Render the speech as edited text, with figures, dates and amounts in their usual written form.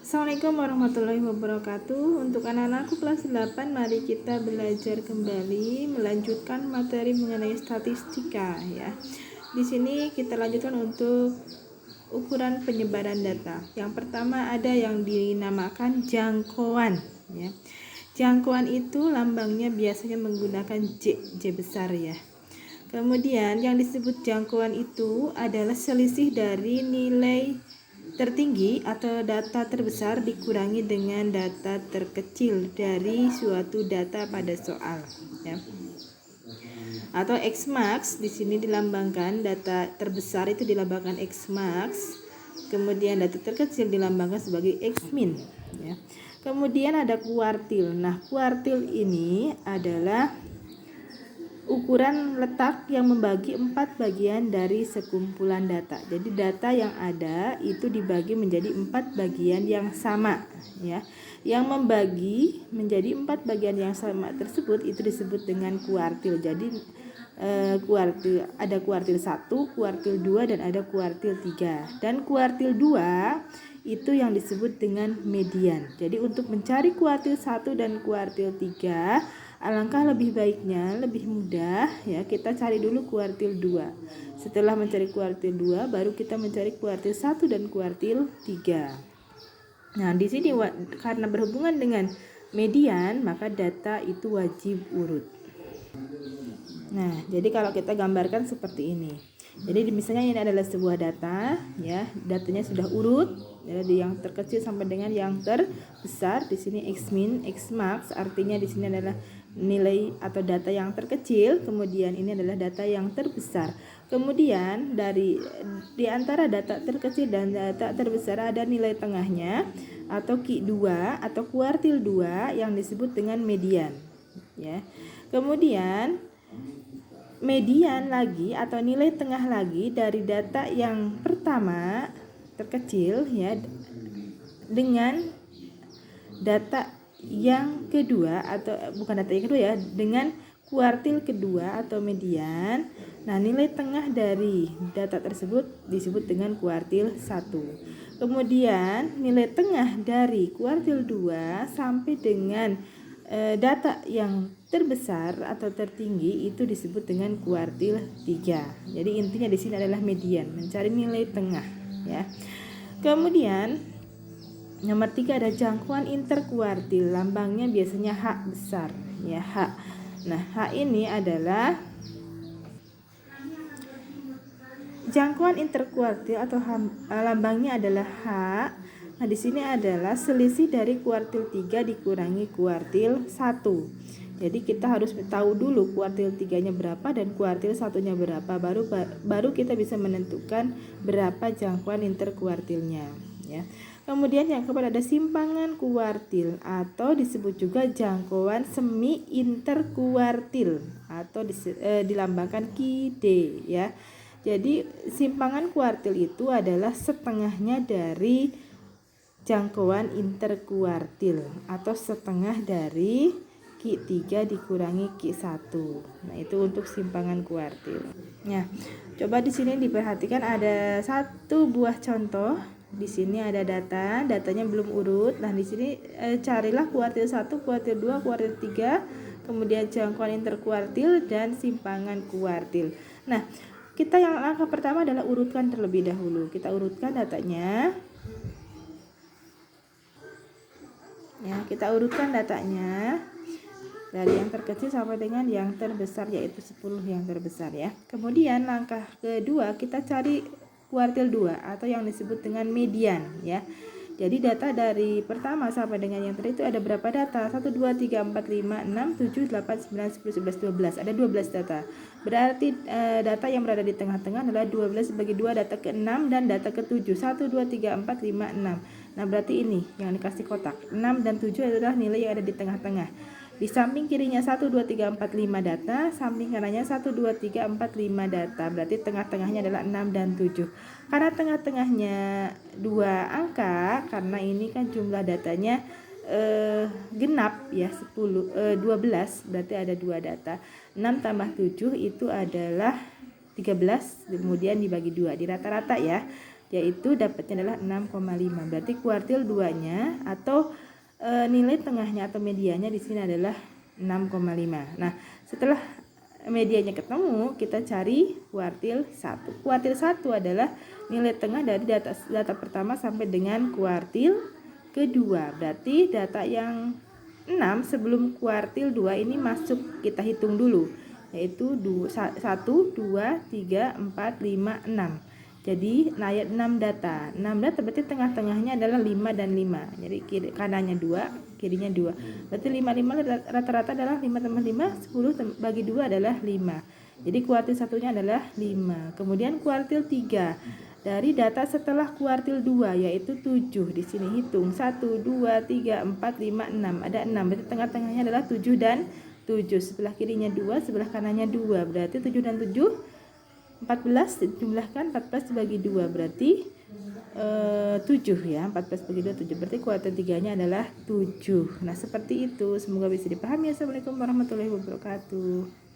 Assalamualaikum warahmatullahi wabarakatuh. Untuk anak-anakku kelas 8, mari kita belajar kembali melanjutkan materi mengenai statistika ya. Di sini kita lanjutkan untuk ukuran penyebaran data. Yang pertama ada yang dinamakan jangkauan ya. Jangkauan itu lambangnya biasanya menggunakan J besar ya. Kemudian yang disebut jangkauan itu adalah selisih dari nilai tertinggi atau data terbesar dikurangi dengan data terkecil dari suatu data pada soal ya. Atau X-max di sini dilambangkan, data terbesar itu dilambangkan X-max, kemudian data terkecil dilambangkan sebagai X-min ya. Kemudian ada kuartil. Nah, kuartil ini adalah ukuran letak yang membagi 4 bagian dari sekumpulan data. Jadi data yang ada itu dibagi menjadi 4 bagian yang sama ya. Yang membagi menjadi 4 bagian yang sama tersebut itu disebut dengan kuartil. Jadi kuartil ada kuartil 1, kuartil 2 dan ada kuartil 3. Dan kuartil 2 itu yang disebut dengan median. Jadi untuk mencari kuartil 1 dan kuartil 3, alangkah lebih baiknya, lebih mudah ya, kita cari dulu kuartil 2. Setelah mencari kuartil 2, baru kita mencari kuartil 1 dan kuartil 3. Nah, di sini karena berhubungan dengan median, maka data itu wajib urut. Nah, jadi kalau kita gambarkan seperti ini. Jadi misalnya ini adalah sebuah data ya, datanya sudah urut dari yang terkecil sampai dengan yang terbesar. Di sini X-min, X-max artinya di sini adalah nilai atau data yang terkecil, kemudian ini adalah data yang terbesar. Kemudian di antara data terkecil dan data terbesar ada nilai tengahnya atau Q2 atau kuartil 2 yang disebut dengan median ya. Kemudian median lagi atau nilai tengah lagi dari data yang pertama terkecil ya dengan data yang kedua atau bukan data yang kedua ya, dengan kuartil kedua atau median. Nah, nilai tengah dari data tersebut disebut dengan kuartil 1. Kemudian nilai tengah dari kuartil 2 sampai dengan data yang terbesar atau tertinggi itu disebut dengan kuartil 3. Jadi intinya di sini adalah median, mencari nilai tengah ya. Kemudian nomor 3 ada jangkauan interkuartil, lambangnya biasanya H besar ya, H. Nah, H ini adalah jangkauan interkuartil atau lambangnya adalah H. Nah, di sini adalah selisih dari kuartil 3 dikurangi kuartil 1. Jadi kita harus tahu dulu kuartil 3-nya berapa dan kuartil 1-nya berapa, baru kita bisa menentukan berapa jangkauan interkuartilnya ya. Kemudian yang keempat ada simpangan kuartil atau disebut juga jangkauan semi interkuartil atau dilambangkan QD ya. Jadi simpangan kuartil itu adalah setengahnya dari jangkauan interkuartil atau setengah dari Q3 dikurangi Q1. Nah, itu untuk simpangan kuartil. Nah, coba di sini diperhatikan ada satu buah contoh. Di sini ada datanya belum urut. Nah, di sini carilah kuartil 1, kuartil 2, kuartil 3, kemudian jangkauan interkuartil dan simpangan kuartil. Nah, kita yang langkah pertama adalah urutkan terlebih dahulu. Kita urutkan datanya. Ya, kita urutkan datanya dari yang terkecil sampai dengan yang terbesar, yaitu 10 yang terbesar ya. Kemudian langkah kedua kita cari kuartil 2 atau yang disebut dengan median ya. Jadi data dari pertama sampai dengan yang terakhir itu ada berapa data? 1, 2, 3, 4, 5, 6, 7, 8, 9, 10, 11, 12. Ada 12 data. Berarti data yang berada di tengah-tengah adalah 12 bagi 2, data ke-6 dan data ke-7. 1, 2, 3, 4, 5, 6. Nah, berarti ini yang dikasih kotak. 6 dan 7 adalah nilai yang ada di tengah-tengah. Di samping kirinya 1, 2, 3, 4, 5 data, samping kanannya 1, 2, 3, 4, 5 data. Berarti tengah-tengahnya adalah 6 dan 7. Karena tengah-tengahnya 2 angka, karena ini kan jumlah datanya genap ya, 12, berarti ada 2 data. 6 tambah 7 itu adalah 13, kemudian dibagi 2, di rata-rata ya. yaitu dapatnya adalah 6,5. Berarti kuartil 2-nya atau nilai tengahnya atau medianya di sini adalah 6,5. Nah, setelah medianya ketemu, kita cari kuartil 1. Kuartil 1 adalah nilai tengah dari data pertama sampai dengan kuartil kedua. Berarti data yang 6 sebelum kuartil 2 ini masuk, kita hitung dulu, yaitu 1, 2, 3, 4, 5, 6. Jadi ada 6 data. 6 data berarti tengah-tengahnya adalah 5 dan 5. Jadi kanannya 2, kirinya 2. Berarti 5 rata-rata adalah 5 tambah 5, 10 bagi 2 adalah 5. Jadi kuartil satunya adalah 5. Kemudian kuartil 3. Dari data setelah kuartil 2 yaitu 7. Di sini hitung 1, 2, 3, 4, 5, 6. Ada 6. Berarti tengah-tengahnya adalah 7 dan 7. Sebelah kirinya 2, sebelah kanannya 2. Berarti 7 dan 7 14, dijumlahkan 14 dibagi 2 berarti 7 ya. 14 bagi 2 7. Berarti kuartil 3-nya adalah 7. Nah, seperti itu. Semoga bisa dipahami. Assalamualaikum warahmatullahi wabarakatuh.